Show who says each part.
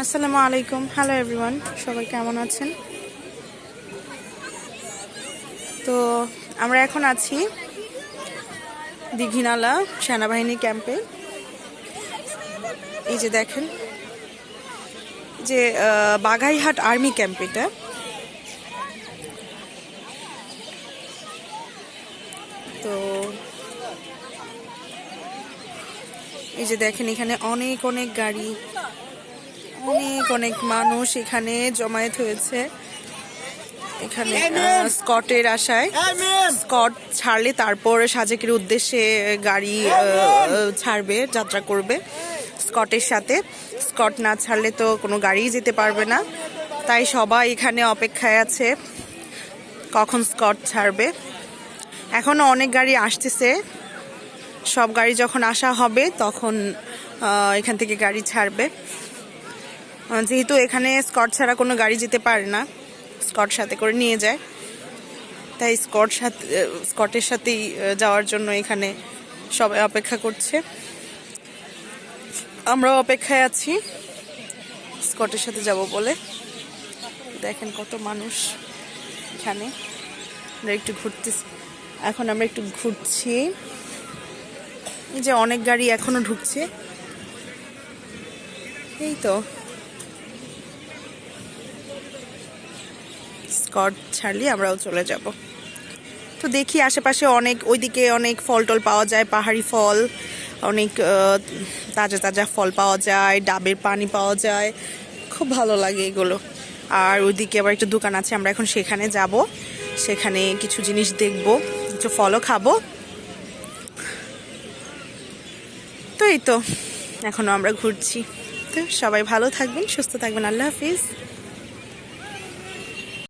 Speaker 1: আসসালামু আলাইকুম। Hello everyone, সবাই কেমন আছেন? তো আমরা এখন আছি দীঘিনালা সেনাবাহিনী ক্যাম্পে। এই যে দেখেন যে বাঘাইহাট আর্মি ক্যাম্প এটা। তো এই যে দেখেন এখানে অনেক অনেক গাড়ি, অনেক অনেক মানুষ এখানে জমায়েত হয়েছে। এখানে স্কটের আশায়, স্কট ছাড়লে তারপর সাজেকের উদ্দেশ্যে গাড়ি ছাড়বে, যাত্রা করবে স্কটের সাথে। স্কট না ছাড়লে তো কোনো গাড়িই যেতে পারবে না, তাই সবাই এখানে অপেক্ষায় আছে কখন স্কট ছাড়বে। এখনও অনেক গাড়ি আসতেছে, সব গাড়ি যখন আসা হবে তখন এখান থেকে গাড়ি ছাড়বে। যেহেতু এখানে স্কট ছাড়া কোনো গাড়ি যেতে পারে না, স্কট সাথে করে নিয়ে যায়, তাই স্কটের সাথেই যাওয়ার জন্য এখানে সবাই অপেক্ষা করছে। আমরাও অপেক্ষায় আছি স্কটের সাথে যাব বলে। দেখেন কত মানুষ এখানে। আমরা একটু ঘুরতেছি, এখন আমরা একটু ঘুরছি। এই যে অনেক গাড়ি এখনো ঢুকছে। এই তো স্কট ছাড়লে আমরাও চলে যাব। তো দেখি আশেপাশে অনেক, ওইদিকে অনেক ফল টল পাওয়া যায়, পাহাড়ি ফল, অনেক তাজা তাজা ফল পাওয়া যায়, ডাবের পানি পাওয়া যায়, খুব ভালো লাগে এগুলো। আর ওইদিকে আবার একটা দোকান আছে, আমরা এখন সেখানে যাব, সেখানে কিছু জিনিস দেখব, কিছু ফলও খাবো। তো এই তো এখনও আমরা ঘুরছি। তো সবাই ভালো থাকবেন, সুস্থ থাকবেন। আল্লাহ হাফিজ।